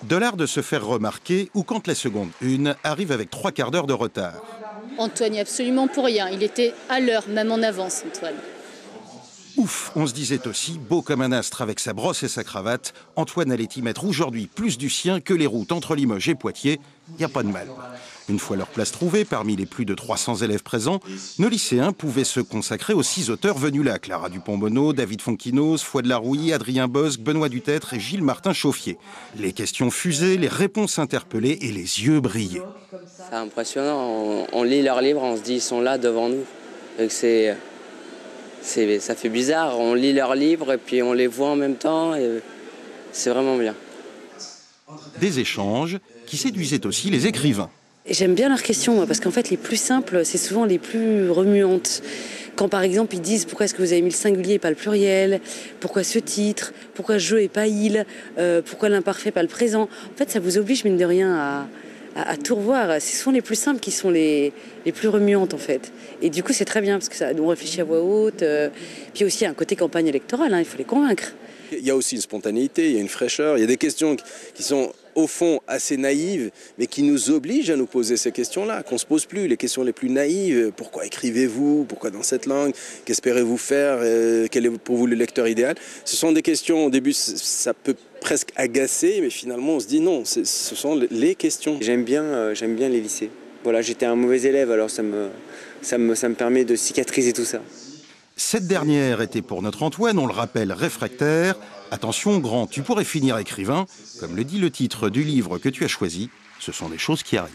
De l'art de se faire remarquer ou quand la seconde une arrive avec 3 quarts d'heure de retard. Antoine n'y est absolument pour rien. Il était à l'heure, même en avance, Antoine. Ouf, on se disait aussi, beau comme un astre avec sa brosse et sa cravate, Antoine allait y mettre aujourd'hui plus du sien que les routes entre Limoges et Poitiers. Y a pas de mal. Une fois leur place trouvée, parmi les plus de 300 élèves présents, nos lycéens pouvaient se consacrer aux 6 auteurs venus là. Clara Dupont-Bonneau, David Fonquinos, Foi de la Rouille, Adrien Bosc, Benoît Dutetre et Gilles Martin-Chauffier. Les questions fusaient, les réponses interpellaient et les yeux brillaient. C'est impressionnant, on lit leurs livres, on se dit ils sont là devant nous. Et ça fait bizarre, on lit leurs livres et puis on les voit en même temps et c'est vraiment bien. Des échanges qui séduisaient aussi les écrivains. J'aime bien leurs questions, moi, parce qu'en fait, les plus simples, c'est souvent les plus remuantes. Quand, par exemple, ils disent pourquoi est-ce que vous avez mis le singulier et pas le pluriel, pourquoi ce titre, pourquoi je et pas il, pourquoi l'imparfait pas le présent. En fait, ça vous oblige, mine de rien, à tout revoir. C'est souvent les plus simples qui sont les plus remuantes, en fait. Et du coup, c'est très bien, parce que ça nous réfléchit à voix haute. Puis aussi, il y a un côté campagne électorale, il faut les convaincre. Il y a aussi une spontanéité, il y a une fraîcheur, il y a des questions qui sont au fond assez naïves, mais qui nous obligent à nous poser ces questions-là, qu'on ne se pose plus, les questions les plus naïves. Pourquoi écrivez-vous? Pourquoi dans cette langue? Qu'espérez-vous faire? Quel est pour vous le lecteur idéal? Ce sont des questions, au début, ça peut presque agacer, mais finalement, on se dit non, ce sont les questions. J'aime bien les lycées. Voilà, j'étais un mauvais élève, alors ça me permet de cicatriser tout ça. Cette dernière était pour notre Antoine, on le rappelle, réfractaire. Attention, grand, tu pourrais finir écrivain. Comme le dit le titre du livre que tu as choisi, ce sont des choses qui arrivent.